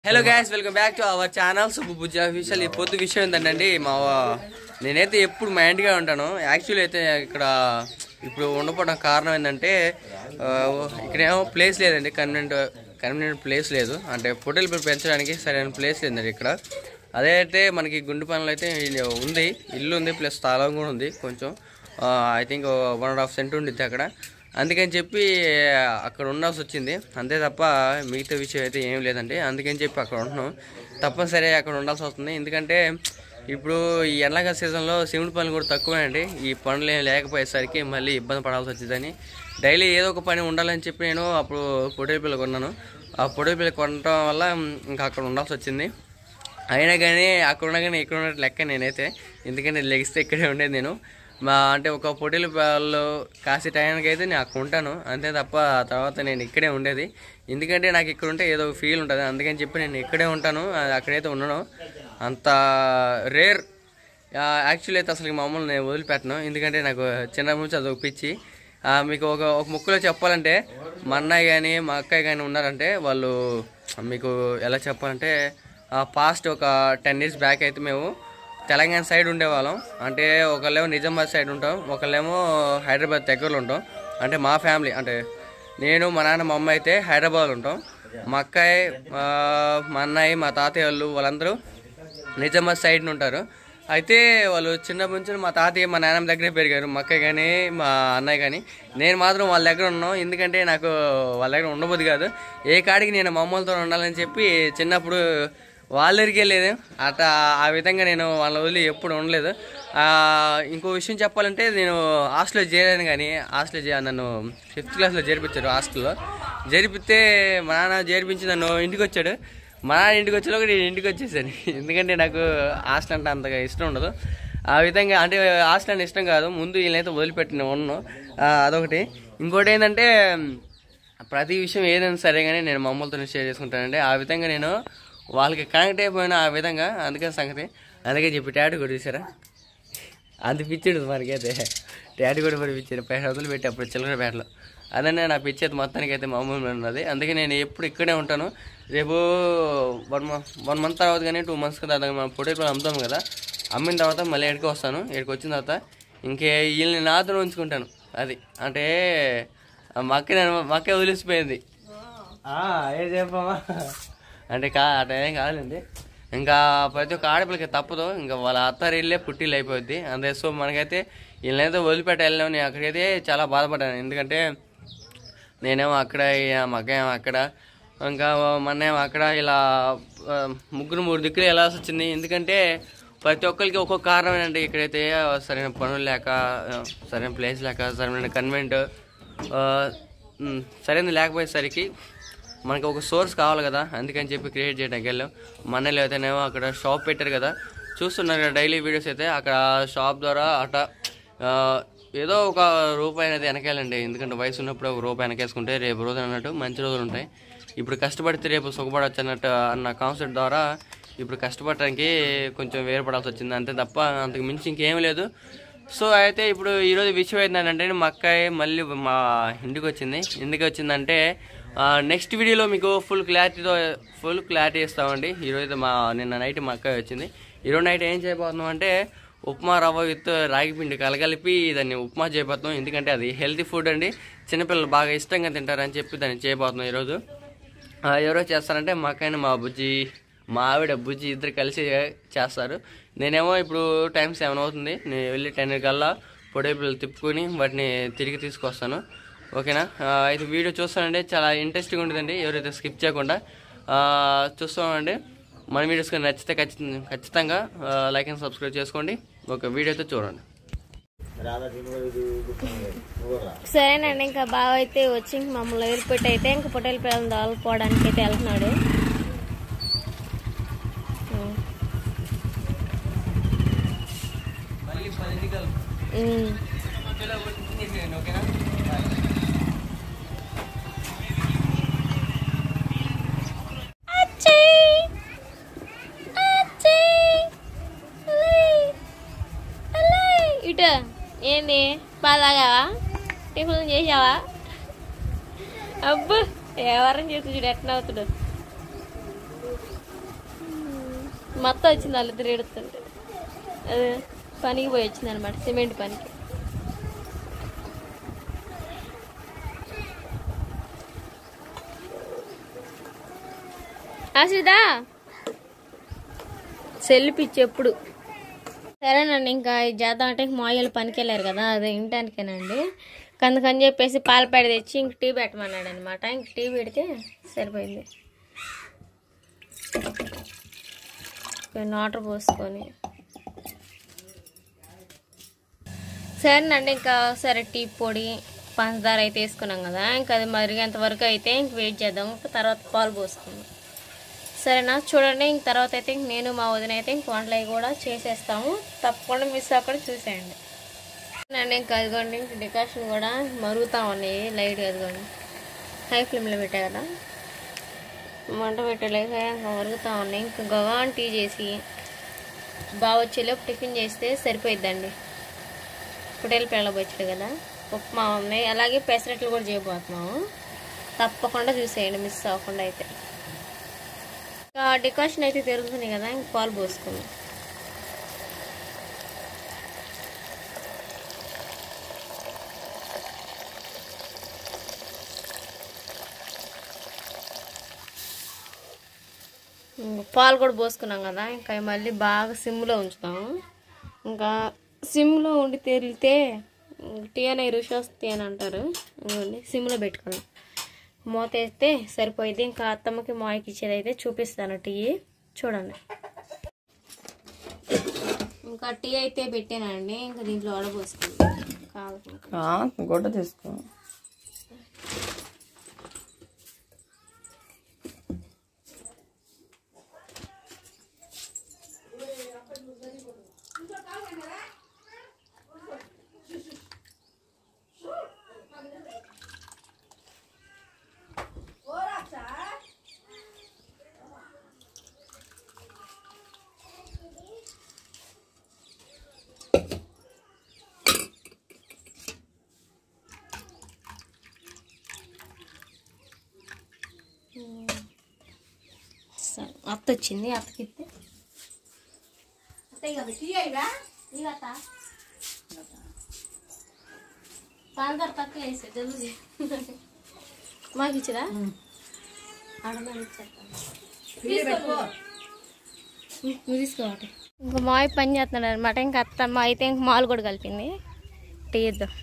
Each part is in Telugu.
Hello guys, welcome back to our channel Subbu Bujji official. ఈ పొద్దు విషయం ఏంటంటే నేనైతే ఎప్పుడు మా ఇంటిగా ఉంటాను. యాక్చువల్లీ అయితే ఇక్కడ ఇప్పుడు ఉండకపోవడం కారణం ఏంటంటే ఇక్కడేమో ప్లేస్ లేదండి, కన్వీనియంట్ ప్లేస్ లేదు. అంటే పొట్టేలు పెంచడానికి సరైన ప్లేస్ లేదండి ఇక్కడ. అదే అయితే మనకి గుండు పనులు అయితే ఉంది, ఇల్లు ఉంది, ప్లస్ స్థలం కూడా ఉంది కొంచెం. ఐ థింక్ 1.5 సెంట్ ఉండిద్ది అక్కడ. అందుకని చెప్పి అక్కడ ఉండాల్సి వచ్చింది, అంతే తప్ప మిగతా విషయం అయితే ఏం లేదండి. అందుకని చెప్పి అక్కడ ఉంటున్నాం, తప్పనిసరి అక్కడ ఉండాల్సి వస్తుంది. ఎందుకంటే ఇప్పుడు ఈ ఎండాకాల సీజన్లో సిమెంట్ పనులు కూడా తక్కువే అండి. ఈ పనులు ఏం లేకపోయేసరికి మళ్ళీ ఇబ్బంది పడాల్సి వచ్చిందని డైలీ ఏదో ఒక పని ఉండాలని చెప్పి నేను అప్పుడు పొట్టేలు పిల్ల కొన్నాను. ఆ పొట్టేలు పిల్ల కొనడం వల్ల ఇంకా అక్కడ ఉండాల్సి వచ్చింది. అయినా కానీ అక్కడ ఉండగానే ఇక్కడ ఉన్నట్టు లెక్క నేనైతే, ఎందుకంటే లెగిస్తే ఇక్కడే ఉండేది నేను. అంటే ఒక పొట్టేలు పిల్లలు కాసే టైంకి అయితే నేను అక్కడ ఉంటాను, అంతే తప్ప తర్వాత నేను ఇక్కడే ఉండేది. ఎందుకంటే నాకు ఇక్కడ ఉంటే ఏదో ఫీల్ ఉంటుంది, అందుకని చెప్పి నేను ఇక్కడే ఉంటాను, అక్కడైతే ఉండను. అంత రేర్. యాక్చువల్లీ అయితే అసలు మామూలు నేను వదిలిపెట్టను, ఎందుకంటే నాకు చిన్నప్పటి నుంచి అది పిచ్చి. మీకు ఒక ముక్కలో చెప్పాలంటే మా అన్నయ్య కానీ మా అక్కయ్య కానీ ఉన్నారంటే వాళ్ళు మీకు ఎలా చెప్పాలంటే పాస్ట్ ఒక 10 years బ్యాక్ అయితే మేము తెలంగాణ సైడ్ ఉండేవాళ్ళం. అంటే ఒకళ్ళేమో నిజామాబాద్ సైడ్ ఉంటాం, ఒకళ్ళేమో హైదరాబాద్ దగ్గరలో ఉంటాం. అంటే మా ఫ్యామిలీ అంటే నేను, మా నాన్న, మా అమ్మ అయితే హైదరాబాద్లో ఉంటాం. మా అక్కయ్య, మా అన్నయ్య, మా తాతయ్య వాళ్ళందరూ నిజామాబాద్ సైడ్ ఉంటారు. అయితే వాళ్ళు చిన్నప్పటి నుంచి మా తాతయ్య మా నాన్నమ్మ దగ్గరే పెరిగారు, మా అక్కయ్య కానీ మా అన్నయ్య కానీ. నేను మాత్రం వాళ్ళ దగ్గర ఉన్నాను, ఎందుకంటే నాకు వాళ్ళ దగ్గర ఉండబోదు కాదు. ఏ కాడికి నేను మా అమ్మలతో ఉండాలని చెప్పి చిన్నప్పుడు వాళ్ళ దగ్గరికి వెళ్ళేది. అట్లా ఆ విధంగా నేను వాళ్ళ వదిలి ఎప్పుడు ఉండలేదు. ఇంకో విషయం చెప్పాలంటే నేను హాస్టల్లో చేరాను, కానీ నన్ను 5th క్లాస్లో చేర్పించారు. హాస్టల్లో చేర్పితే మా నాన్న చేర్పించి నన్ను ఇంటికి వచ్చాడు. మా నాన్న ఇంటికి వచ్చేలోకి నేను ఇంటికి వచ్చేసాను, ఎందుకంటే నాకు హాస్టల్ అంటే అంతగా ఇష్టం ఉండదు. ఆ విధంగా అంటే హాస్టల్ అంటే ఇష్టం కాదు, ముందు వీళ్ళైతే వదిలిపెట్టిన ఉన్నాను, అదొకటి. ఇంకోటి ఏంటంటే ప్రతి విషయం ఏదైనా సరే కానీ నేను మా అమ్మలతో షేర్ చేసుకుంటానండి. ఆ విధంగా నేను వాళ్ళకి కనెక్ట్ అయిపోయినా ఆ విధంగా. అందుకని సంగతి అందుకే చెప్పి టాటూ కూడా చూసారా, అంత పిచ్చాడు మనకైతే. టాటూ కూడా పిచ్చాడు 500 పెట్టి అప్పుడు చిల్లరపేటలో. అదనే నా పిచ్చేది మొత్తానికి అయితే మామూలు ఉన్నది. అందుకే నేను ఎప్పుడు ఇక్కడే ఉంటాను. రేపు 1 month తర్వాత కానీ 2 months తర్వాత మనం పొట్టేలు అమ్ముతాం కదా, అమ్మిన తర్వాత మళ్ళీ ఎక్కడికి వస్తాను. ఇక్కడికి వచ్చిన తర్వాత ఇంకే వీళ్ళని నాతో ఉంచుకుంటాను. అది అంటే మా అక్క వదిలిసిపోయింది. ఏ చెప్పమ్మా అంటే అటేం కావాలండి. ఇంకా ప్రతి ఒక్క ఆడపిల్లకి తప్పదు, ఇంకా వాళ్ళ అత్తారిల్లే పుట్టిల్లు అయిపోద్ది. అంతే. సో మనకైతే వీళ్ళనైతే వదిలిపెట్టి వెళ్ళాము. నేను అక్కడికైతే చాలా బాధపడ్డాను, ఎందుకంటే నేనేమో అక్కడ, మా అక్క ఏమో అక్కడ, ఇంకా మొన్నేమో అక్కడ, ఇలా 3 దిక్కులు వెళ్ళాల్సి వచ్చింది. ఎందుకంటే ప్రతి ఒక్కరికి ఒక్కొక్క కారణం ఏంటంటే ఇక్కడైతే సరైన పనులు లేక, సరైన ప్లేస్ లేక, సరైన కన్వెంట్ సరైనది లేకపోయేసరికి మనకి ఒక సోర్స్ కావాలి కదా, అందుకని చెప్పి క్రియేట్ చేయడానికి వెళ్ళాం. మనలో అయితేనేమో అక్కడ షాప్ పెట్టారు కదా, చూస్తున్నారు కదా డైలీ వీడియోస్ అయితే. అక్కడ షాప్ ద్వారా అట్లా ఏదో ఒక రూపాయి అనేది వెనకాలండి, ఎందుకంటే వయసు ఉన్నప్పుడు ఒక రూపాయి వెనకేసుకుంటే రేపు రోజు అన్నట్టు మంచి రోజులు ఉంటాయి. ఇప్పుడు కష్టపడితే రేపు సుఖపడవచ్చు అన్నట్టు అన్న కాన్సెప్ట్ ద్వారా ఇప్పుడు కష్టపడటానికి కొంచెం వేరుపడాల్సి వచ్చింది, అంతే తప్ప అంతకు మించి ఇంకేం లేదు. సో అయితే ఇప్పుడు ఈరోజు విషయం ఏంటంటే మా అక్కయ్య మళ్ళీ మా ఇంటికి వచ్చింది. ఎందుకు వచ్చిందంటే నెక్స్ట్ వీడియోలో మీకు ఫుల్ క్లారిటీ ఇస్తామండి. ఈరోజు నిన్న నైట్ మా అక్కయ్య వచ్చింది. ఈరోజు నైట్ ఏం చేయబోతున్నాం అంటే ఉప్మా రవ్వ విత్ రాగి పిండి కలగలిపి దాన్ని ఉప్మా చేయబోతున్నాం. ఎందుకంటే అది హెల్తీ ఫుడ్ అండి, చిన్నపిల్లలు బాగా ఇష్టంగా తింటారని చెప్పి దాన్ని చేయబోతున్నాం ఈరోజు. ఎవరో చేస్తారంటే మా అక్కయ్యని మా ఆవిడ బుజ్జి ఇద్దరు కలిసి చేస్తారు. నేనేమో ఇప్పుడు టైం 7 అవుతుంది, నేను వెళ్ళి 10 కల్లా పొట్టేలు తిప్పుకొని వాటిని తిరిగి తీసుకొస్తాను. ఓకేనా? అయితే వీడియో చూస్తానండి, చాలా ఇంట్రెస్టింగ్ ఉంటుందండి. ఎవరైతే స్కిప్ చేయకుండా చూస్తామండి. మన వీడియోస్ నచ్చితే ఖచ్చితంగా లైక్ అండ్ సబ్స్క్రైబ్ చేసుకోండి. ఓకే, వీడియో అయితే చూడండి. సరేనండి, ఇంకా బాగా అయితే వచ్చి మమ్మల్ని ఎయిర్పోర్ట్ అయితే ఇంకా పొట్టేలు పిల్లలు దాల్పోవడానికి అయితే వెళ్తున్నాడు. ఇటు ఏంది బాగావా, టిఫిన్ చేసావా? అబ్బా ఎవరని చేసి చూడు ఎట్లా అవుతాడు. మొత్తం వచ్చింది వాళ్ళిద్దరు ఎడుతుంటే. అదే పనికి పోయి వచ్చింది అనమాట, సిమెంట్ పనికి. ఆశ్రిదా సెల్లు పిచ్చి ఎప్పుడు. సరేనండి, ఇంకా చేద్దాం అంటే మాయలు పనికి వెళ్ళారు కదా, అదే ఇంటానికేనండి. అందుకని చెప్పేసి పాలపేడ తెచ్చి ఇంక టీ పెట్టమన్నాడు అనమాట. ఇంక టీ పెడితే సరిపోయింది. వాటర్ పోసుకొని సరేనండి, ఇంకా సరే టీ పొడి పంచదార అయితే వేసుకున్నాం కదా, ఇంకా అది మరిగేంత వరకు అయితే ఇంక వెయిట్ చేద్దాం. తర్వాత పాలు పోసుకుందాం. సరేనా, చూడండి. ఇంక తర్వాత అయితే ఇంక నేను మా వదిన అయితే ఇంక వంటలు అవి కూడా చేసేస్తాము. తప్పకుండా మిస్ అవ్వకుండా చూసేయండి. అండి ఇంకా అదిగోండి, ఇంక డికాషన్ కూడా మరుగుతూ ఉన్నాయి లైట్. అదిగోండి హై ఫ్లేమ్లో పెట్టా కదా, మంట పెట్టలేక ఇంకా మరుగుతూ ఉన్నాయి. ఇంకా గవాన్ టీ చేసి బాగా వచ్చేలోపు టిఫిన్ చేస్తే సరిపోయిద్దండి. పొట్టేలు పిల్లబొచ్చాడు కదా, ఉప్మా ఉన్నాయి, అలాగే పెసరట్లు కూడా చేయబోతున్నాము. తప్పకుండా చూసేయండి మిస్ అవ్వకుండా. అయితే ఇంకా డికాషన్ అయితే తిరుగుతున్నాయి కదా, ఇంక పాలు పోసుకుందాం. పాలు కూడా పోసుకున్నాం కదా, ఇంకా మళ్ళీ బాగా సిమ్లో ఉంచుతాము. ఇంకా సిమ్లో ఉండి తెరిలితే టీ అనే రుచి వస్తాయి అని అంటారు. సిమ్లో పెట్టుకున్నాం, మూత వేస్తే సరిపోయింది. ఇంకా అత్తమ్మకి మాయకి ఇచ్చేది అయితే చూపిస్తాను. టీ చూడండి. ఇంకా టీ అయితే పెట్టానండి, ఇంకా దీంట్లో వడపోసుకుంటాం. గొడ్డ తీసుకో. అత్త వచ్చింది, అత్తకిస్తే పాలదార తక్కువ వేసే జల్దీ మాకు ఇచ్చిరా తీసుకోవాలి. ఇంకా మాయ పని చేస్తున్నాడు అనమాట. ఇంకా అత్తమ్మ అయితే ఇంక మాలు కూడా కలిపింది. టీ ఇద్దాం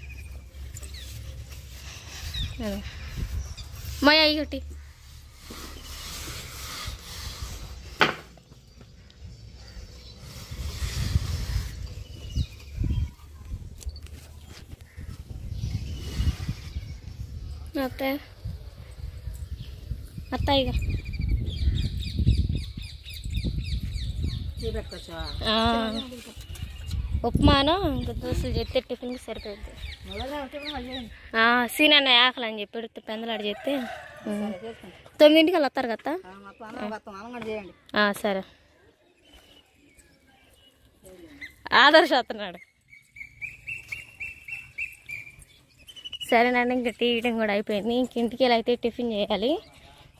మాయ అయ్యి. అత్తయ్య ఉప్మాను ఇంకా దోశలు చేస్తే టిఫిన్కి సరిపోద్ది. సీనన్న ఆకలి అని చెప్పి పెందలాడు చేస్తే 9ంటికి వాళ్ళు వస్తారు కదా. సరే, ఆదర్శ వస్తున్నాడు. సరేనండి, ఇంకా టీ ఇయడం కూడా అయిపోయింది. ఇంక ఇంటికి వెళ్ళి అయితే టిఫిన్ చేయాలి.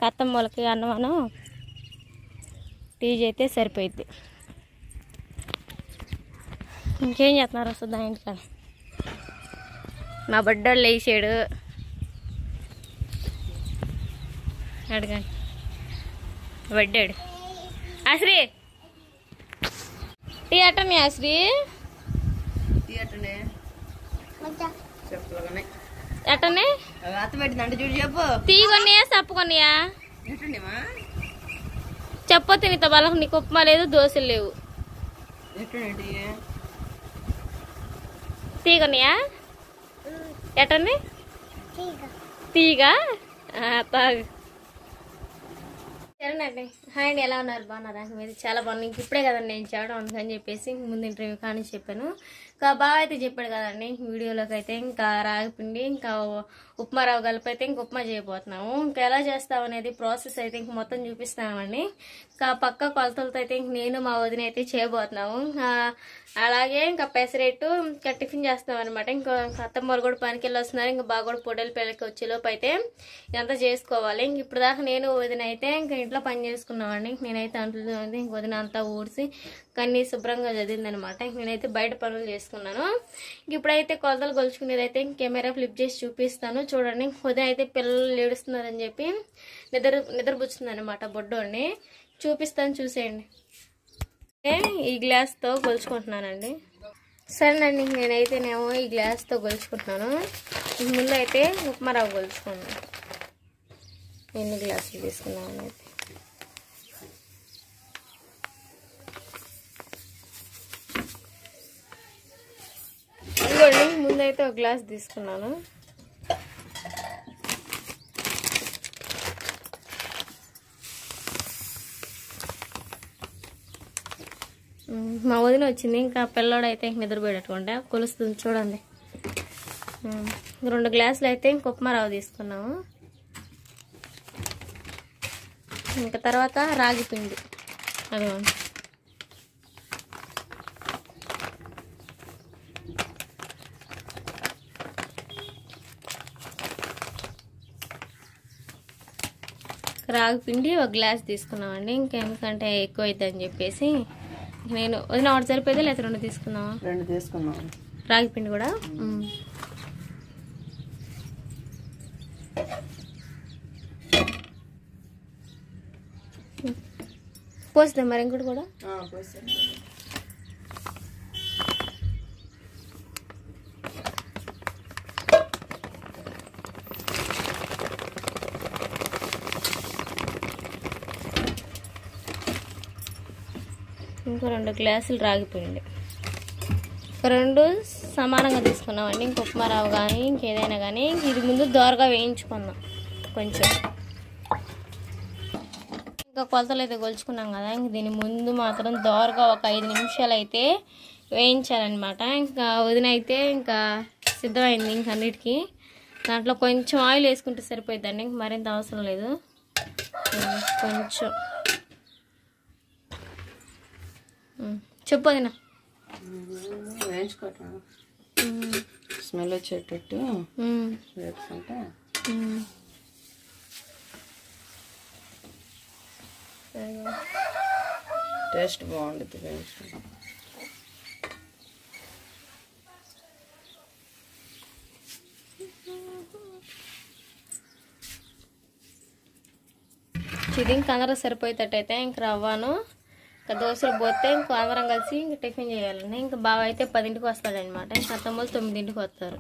అత్తమ్మ వాళ్ళకి అన్నమానం టీ చేస్తే సరిపోయిద్ది. ఇంకేం చేస్తున్నారు వస్తుందా ఇంటికాడ. మా బడ్డోళ్ళు లేచాడు, అడగండి. బడ్డాడు ఆశ్రీ టీ అట్టనే. ఆశ్రీ ఎట్టనే టీ కొనియా సప్పు కొనియా చెప్పొద్దు. నీతో వాళ్ళకి నీకు ఉప్మా లేదు, దోశలు లేవు. టీ కొనియా ఎట్టండి తీగా తాగు. సరేనండి, హాయ్ అండి, ఎలా ఉన్నారు? బాగున్నారా? మీరు చాలా బాగుంది. ఇంక ఇప్పుడే కదండి నేను చేయడం అందుకని చెప్పేసి ముందు ఇంటర్వ్యూ కానీ చెప్పాను. ఇంకా బాగా అయితే చెప్పాడు కదండి వీడియోలోకి అయితే. ఇంకా రాగిపిండి ఇంకా ఉప్మా రవ్వ కలిపి అయితే ఇంక ఉప్మా చేయబోతున్నాము. ఇంకా ఎలా చేస్తాం అనేది ప్రాసెస్ అయితే ఇంక మొత్తం చూపిస్తామండి. ఇంకా పక్క కొలతలతో అయితే ఇంక నేను మా వదిన అయితే చేయబోతున్నాము. అలాగే ఇంకా పెసరెట్టు ఇంకా టిఫిన్ చేస్తాం అనమాట. ఇంకా అత్తమ్మలు కూడా పనికి వెళ్ళి వస్తున్నారు. ఇంకా బాగా కూడా పొడేలు పిల్లలకి వచ్చేలోపు అయితే ఇదంతా చేసుకోవాలి. ఇంక ఇప్పుడు దాకా నేను వదిన అయితే ఇంకా ఇంట్లో పని చేసుకున్నాం చేసుకున్నామండి. నేనైతే అంట్లు ఇంక వదిన అంతా ఊడ్చి కన్నీ శుభ్రంగా చదివిందనమాట. నేనైతే బయట పనులు చేసుకున్నాను. ఇప్పుడైతే కొలతలు కొలుచుకునేది అయితే కెమెరా ఫ్లిప్ చేసి చూపిస్తాను చూడండి. వదిన అయితే పిల్లలు ఏడుస్తున్నారని చెప్పి నిద్రపుచ్చుతుంది అనమాట బొడ్డోడిని. చూపిస్తాను చూసేయండి. ఈ గ్లాస్తో కొలుచుకుంటున్నానండి. సరేనండి, నేనైతేనేమో ఈ గ్లాస్తో కొలుచుకుంటున్నాను. ముందు అయితే ఉప్మా రవ్వ కొలుచుకున్నాను. ఎన్ని గ్లాసులు తీసుకున్నాను అయితే ఇదిగోండి. ముందైతే ఒక గ్లాస్ తీసుకున్నాను. మా వదిన వచ్చింది. ఇంకా పిల్లోడు అయితే నిద్రపోయేటట్టుకుంటే కొలుస్తుంది చూడండి. 2 గ్లాసులు అయితే ఇంక ఉప్మా రవ్వ తీసుకున్నాము. ఇంకా తర్వాత రాగి పిండి అదిగోండి. రాగి పిండి 1 గ్లాస్ తీసుకున్నామండి. ఇంకెందుకంటే ఎక్కువ అవుతుందని చెప్పేసి నేను వదిన ఒకటి సరిపోయిందా లేదా 2 తీసుకున్నావా? 2 తీసుకున్నాం. రాగి పిండి కూడా పోస్తుందా మరి ఇంకోటి కూడా? ఇంకో 2 గ్లాసులు రాగిపోయింది. 2 సమానంగా తీసుకున్నామండి. ఇంక ఉప్మా రవ్వ కానీ ఇంకేదైనా కానీ ఇది ముందు దోరగా వేయించుకుందాం కొంచెం. ఇంకా కొలతలు అయితే కొలుచుకున్నాం కదా, ఇంక దీని ముందు మాత్రం దోరగా ఒక 5 నిమిషాలు అయితే వేయించాలన్నమాట. ఇంకా వదిన అయితే ఇంకా సిద్ధమైంది ఇంక అన్నిటికీ. దాంట్లో కొంచెం ఆయిల్ వేసుకుంటే సరిపోతుందండి, ఇంక మరింత అవసరం లేదు. కొంచెం చెప్పు వదిన. వేయించుకోవటం స్మెల్ వచ్చేటట్టు వేసుకుంటే టేస్ట్ బాగుంటుంది. వేయించుకుంటాం. ఇది ఇంక అందరూ సరిపోయేటట్టయితే ఇంక రవ్వను ఇంకా దోశలు పోతే ఇంకో అందరం కలిసి ఇంక టిఫిన్ చేయాలండి. ఇంకా బావ అయితే 10ంటికి వస్తాడనమాట. ఇంకా అత్తమ్మలు 9ంటికి వస్తారు.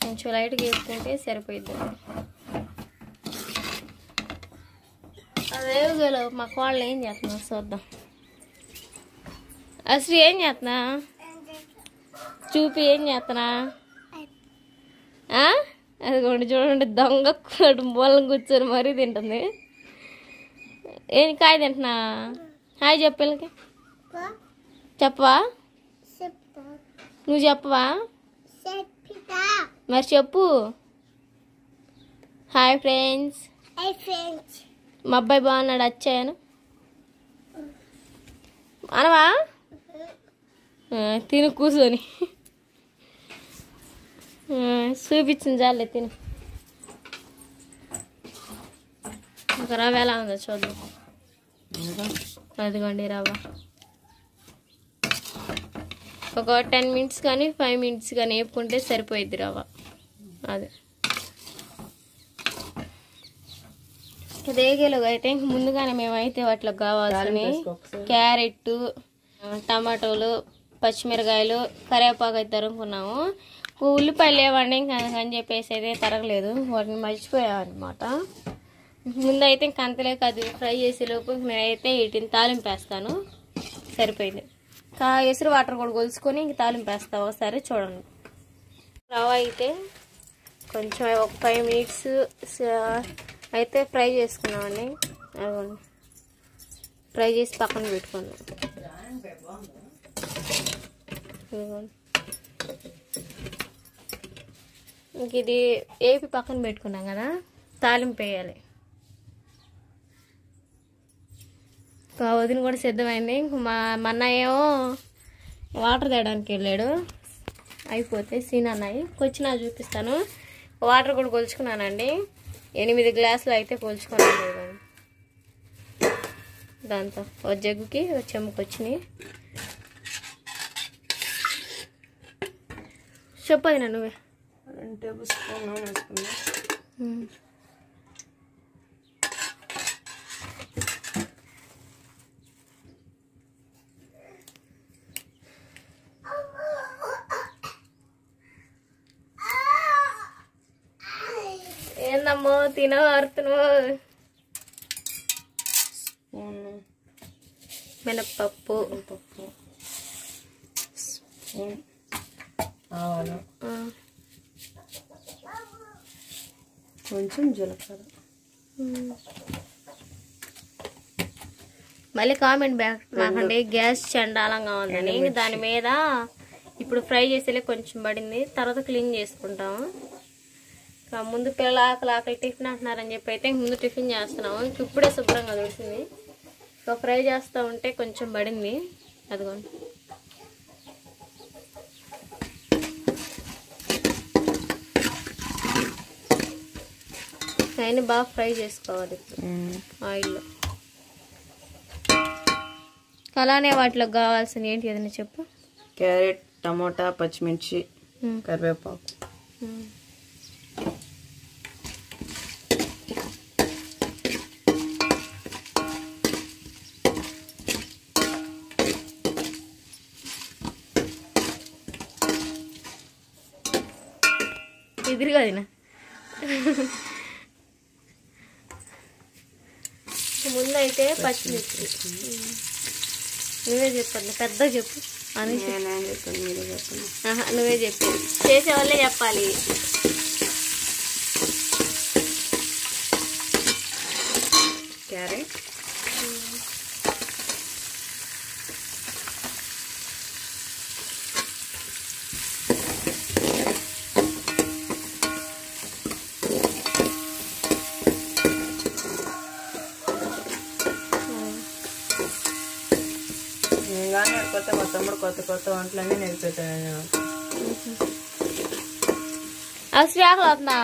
కొంచెం లైట్గా వేసుకుంటే సరిపోయిద్ది. అదే గెలవు మా వాళ్ళు ఏం చేస్తున్నారు చూద్దాం. అసలు ఏం చేస్తున్నా చూపి, ఏం చేస్తున్నా? అదిగోండి చూడండి, దొంగ మూలం కూర్చొని మరీ తింటుంది. ఏం కాయ తింటున్నా? హాయ్ చెప్పలకి చెప్పవా? నువ్వు చెప్పవా? మరి చెప్పు. Hi friends. మా అబ్బాయి బాగున్నాడు వచ్చాయను అనవా? తిను కూర్చొని చూపించింది చాలే తిను. ఒక రవ్వ ఎలా ఉందో చూద్దాం. అదిగోండి రవ్వ. ఒక 10 మినిట్స్ కానీ 5 మినిట్స్ కానీ వేపుకుంటే సరిపోయిద్ది రవ్వ. అదే రేగేలుగా అయితే ముందుగానే మేమైతే వాటిలో కావాల్సిన క్యారెట్, టమాటోలు, పచ్చిమిరకాయలు, కరివేపాకు అయితే తరుముకున్నాము. ఉల్లిపాయలు లేవండి ఇంకా అని చెప్పేసి అయితే తరగలేదు, వాటిని మర్చిపోయామన్నమాట. ముందైతే ఇంక అంతలేక అది ఫ్రై చేసేలోపు నేనైతే వీటిని తాలింపేస్తాను. సరిపోయింది. ఎసురు వాటర్ కూడా కొలుసుకొని ఇంక తాలింపేస్తాను. ఒకసారి చూడండి. రవ్వ అయితే కొంచెం ఒక 5 మినిట్స్ అయితే ఫ్రై చేసుకున్నామండి. అదిగోండి ఫ్రై చేసి పక్కన పెట్టుకున్నాం. ఇంక ఇది వేపి పక్కన పెట్టుకున్నాం కదా, తాలింపు వేయాలి. వదిన కూడా సిద్ధమైంది. ఇంక మా అన్నయ్య ఏమో వాటర్ తేయడానికి వెళ్ళాడు. అయిపోతే సీన్ అన్నాయి కొచ్చినా చూపిస్తాను. వాటర్ కూడా కొలుచుకున్నానండి. 8 గ్లాసులు అయితే కొలుచుకున్నాను. దాంతో ఒక జగ్గుకి ఒక చెంబుకి వచ్చినాయి. చెప్పది నువ్వే. 2 టేబుల్ స్పూన్ వేసుకున్నా. ఏందమ్మో తినవారుతున్నావు. స్పూన్ మినప్పప్పు, స్పూన్ ఆవాలు, కొంచెం జీలకర్ర. మళ్ళీ కామెంట్ బ్యాక్ రాకండి గ్యాస్ చండాలంగా ఉందని. దాని మీద ఇప్పుడు ఫ్రై చేసేలే కొంచెం పడింది, తర్వాత క్లీన్ చేసుకుంటాము. ముందు పిల్లలు ఆకలి టిఫిన్ అంటున్నారని చెప్పి అయితే ముందు టిఫిన్ చేస్తున్నాము. ఇప్పుడే శుభ్రంగా దొరికింది. ఇంకా ఫ్రై చేస్తూ ఉంటే కొంచెం పడింది. అదిగోండి. అయినా బాగా ఫ్రై చేసుకోవాలి ఆయిల్లో. అలానే వాటిలో కావాల్సిన ఏంటి ఏదైనా చెప్పు. క్యారెట్, టమోటా, పచ్చిమిర్చి, కరివేపాకు. ఎదురుగా తిన. ముందైతే పచ్చిమిర్చి. నువ్వే చెప్పండి, పెద్దగా చెప్పు అని. నువ్వే చెప్పు, చేసే వాళ్ళే చెప్పాలి. క్యారెట్, కానీ కొత్త మా తమ్ముడు కొత్త వంటలన్నీ నేర్పిస్తాను. అసలు ఆకలి అవుతున్నా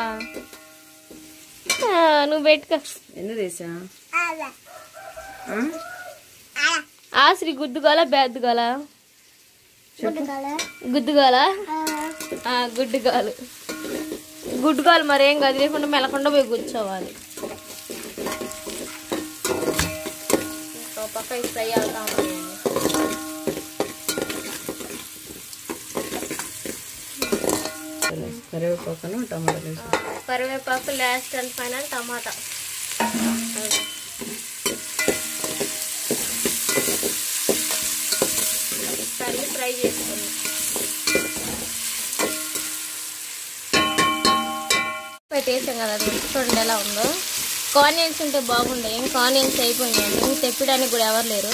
నువ్వు పెట్టుకో. ఎందుకు తీసా? ఆశ్రీ గుద్దుగోల బెద్దుగోల? గుద్దుగోల. గుడ్డుగోలు. గుడ్డుగోలు మరి ఏం కాదు, లేకుండా మెలకుండా పోయి కూర్చోవాలి. పక్క ఫ్రై అవుతా ఉంది. కరివేపాకును టమాటా. కరివేపాకు last and final tomato. Fry చేసుకున్నాం. పెట్టేసాం కదా, అది చూడండి ఎలా ఉందో. కానియన్స్ ఉంటే బాగుండే, ఇంకా ఆనియన్స్ అయిపోయినాయండి. ఇంక తెప్పడానికి కూడా ఎవరు లేరు.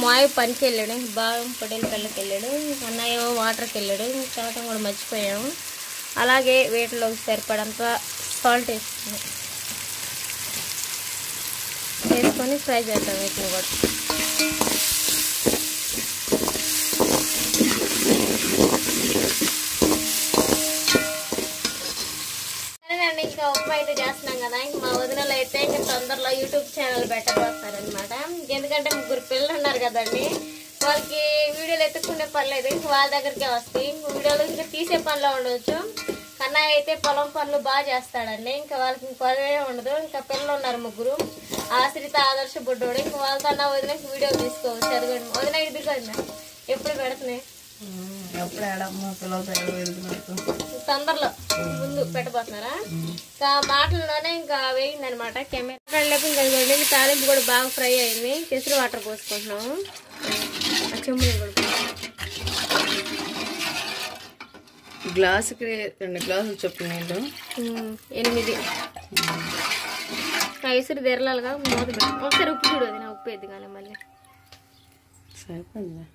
మాయ పనికి వెళ్ళాడు, ఇంక బాగా పొడేలు పెళ్ళకి వెళ్ళాడు, అన్నయ్య వాటర్కి వెళ్ళాడు. ఇంక తేవటం కూడా మర్చిపోయాము. అలాగే వీటిలోకి సరిపడంత సాల్ట్ వేసుకొని ఫ్రై చేద్దాం వీటిని కూడా. సరేనండి, ఇంకా ఉప్మా అయితే చేస్తున్నాం కదా. ఇంక మా వదినలు అయితే ఇంకా తొందరలో యూట్యూబ్ ఛానల్ పెట్టబోస్తారనమాట. ఎందుకంటే 3 పిల్లలు ఉన్నారు కదండి, వాళ్ళకి వీడియోలు ఎత్తుకునే పర్లేదు, ఇంక వాళ్ళ దగ్గరికే వస్తాయి. ఇంక వీడియోలు ఇంకా తీసే పనిలో ఉండవచ్చు. కన్నయ్య అయితే పొలం పనులు బాగా చేస్తాడండి, ఇంకా వాళ్ళకి ఇంకొదే ఉండదు. ఇంకా పిల్లలు ఉన్నారు 3, ఆశ్రిత, ఆదర్శ, బుడ్డోడు. ఇంక వాళ్ళతో అన్న వదిన వీడియో తీసుకోవచ్చు. అదిగోండి వదిన ఇదిగోండి ఎప్పుడు పెడుతున్నాయి. తొందరలో ముందు పెట్టబోతున్నారా? ఇంకా మాటల్లోనే ఇంకా వేయింది అనమాట. కెమెరా లేకపోతే ఇంకా తాలింపు కూడా బాగా ఫ్రై అయింది. కేసరి వాటర్ పోసుకుంటున్నాము. చెమ్ములు కూడా గ్లాసుకి 2 గ్లాసులు చొప్పున నీళ్ళు. 8 ఇసురు తెరలాలుగా మూత పెట్టు. ఒకసారి ఉప్పు చూడు, అది నా ఉప్పు వేద్ది కానీ మళ్ళీ సరిపోయిందా?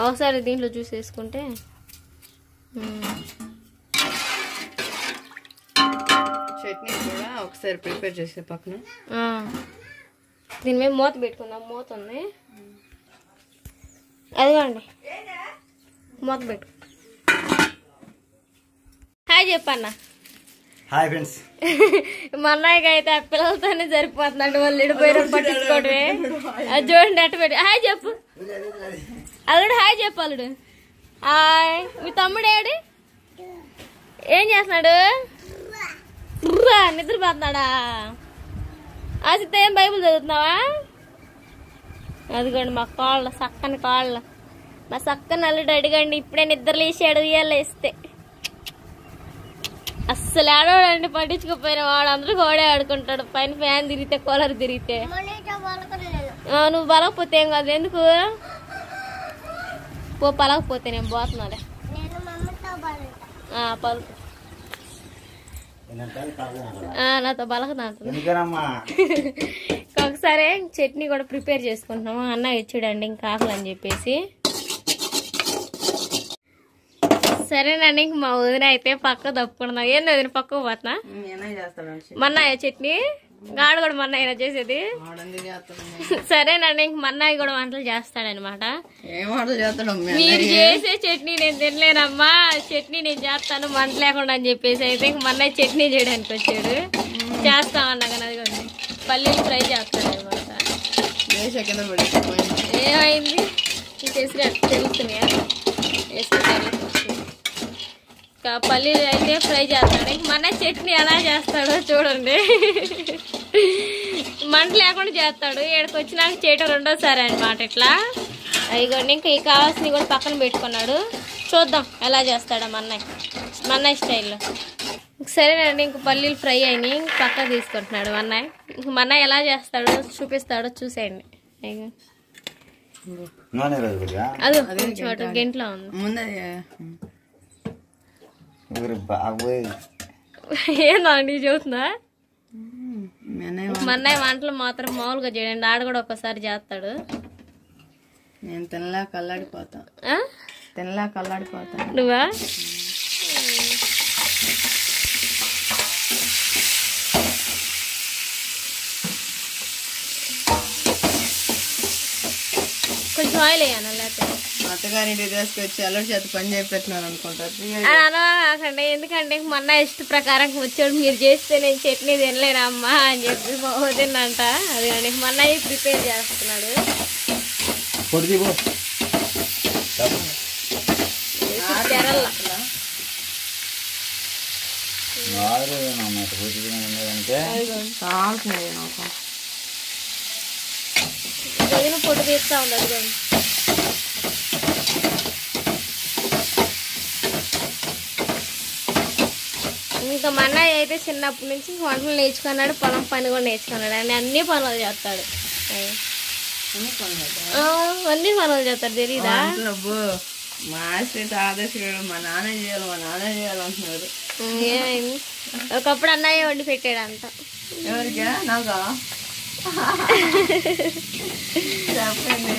ఒకసారి దీంట్లో జ్యూస్ వేసుకుంటే. చట్నీ కూడా ఒకసారి ప్రిపేర్ చేసే పక్కన. దీని మీద మూత పెట్టుకుందాం. మూత ఉంది. అదిగోండి మొత్తం పెట్టు. హాయ్ చెప్పన్న. Hi friends. మా అన్నయ్యకి అయితే ఆ పిల్లలతోనే సరిపోతున్నాడు. వాళ్ళు ఇడిపోయిన పట్టించుకోవడమే. అది చూడండి అట్ట పెట్టి హాయ్ చెప్పు అల్లుడు. హాయ్ చెప్పు అల్లుడు. హాయ్. మీ తమ్ముడు ఏడు ఏం చేస్తున్నాడు? నిద్రపోతున్నాడా? ఆసిత ఏం బైబుల్ చదువుతున్నావా? అదిగోండి మా కాళ్ళు చక్కని కాళ్ళు. మా చక్కని అల్లుడు అడిగండి ఇప్పుడే నిద్ర లేచాడు. ఇయ్యాల వేస్తే అస్సలు ఆడవాడండి. పట్టించుకోపోయిన వాడు అందరూ ఓడే ఆడుకుంటాడు. పైన ఫ్యాన్ తిరిగితే కూలర్ తిరిగితే. నువ్వు పలకపోతే ఏం కాదు. ఎందుకు పలకపోతే నేను పోతున్నాలే. పలుకు నాతో బలకదంటుంది. ఒకసారి చట్నీ కూడా ప్రిపేర్ చేసుకుంటున్నాము. అన్న ఇచ్చాడండి ఇంకా ఆకలి అని చెప్పేసి. సరేనండి ఇంక మా వదిన అయితే పక్క తప్పుకున్నాం. ఏంది వదిన పక్కకు పోతున్నా? మన్నాయ చట్నీ గాడు కూడా మన్నయ్య చేసేది. సరేనండి ఇంక మన్నయ్య కూడా వంటలు చేస్తాడనమాట. మీరు చేసే చట్నీ నేను తినలేనమ్మా, చట్నీ నేను చేస్తాను మంట లేకుండా అని చెప్పేసి అయితే ఇంక మన్నయ్య చట్నీ చేయడానికి వచ్చాడు. చేస్తామన్నా కానీ అది పల్లీలు ఫ్రై చేస్తాడనమాట. ఏమైంది తెలుస్తున్నాయా? ఇంకా పల్లీలు అయితే ఫ్రై చేస్తాడు. ఇంక మన చట్నీ ఎలా చేస్తాడో చూడండి. మంట లేకుండా చేస్తాడు. ఇక్కడికి వచ్చినాక చేయటం రెండోసారి అనమాట. ఇట్లా అయిగోండి ఇంకా కావాల్సినవి కూడా పక్కన పెట్టుకున్నాడు. చూద్దాం ఎలా చేస్తాడో మన్నయ్య స్టైల్లో. సరేనండి ఇంక పల్లీలు ఫ్రై అయినాయి. ఇంక పక్క తీసుకుంటున్నాడు మన్నయ్య. ఇంక మన్నయ్య ఎలా చేస్తాడో చూపిస్తాడో చూసేయండి. అది చోట గంటలో ఉంది. ఏందండి చెబుతుందా? మన్నయ్య వంటలు మాత్రం మామూలుగా చేయండి. ఆడ కూడా ఒక్కసారి చేస్తాడు. నేను తినలా కల్లాడిపోతా. నువ్వా? కొంచెం ఆయిల్ వేయాలి. లేకపోతే అత్తగారింటి తీసుకొచ్చి అల్లరి చేత పని చేపెట్టినాను అనుకుంటారు. అనకండి. ఎందుకంటే మొన్న ఇష్ట ప్రకారం వచ్చాడు. మీరు చేస్తే నేను చట్నీ తినలేనమ్మా అని చెప్పి తిన్నంట. అది కానీ మొన్న ప్రిపేర్ చేస్తున్నాడు. వదిన పొట్టు తీస్తా ఉంది. అది ఇంకా మా అన్నయ్య అయితే చిన్నప్పటి నుంచి వంటలు నేర్చుకున్నాడు. పొలం పని కూడా నేర్చుకున్నాడు. అని అన్ని పనులు చేస్తాడు. అన్ని పనులు చేస్తాడు. తెలీదా? మా ఆశ్రిత ఆదర్శుడు మా నాన్న చేయాలంటున్నాడు. ఏమైంది? ఒకప్పుడు అన్నయ్య వండి పెట్టాడు అంట. ఎవరికా? నాకా? చెప్పండి.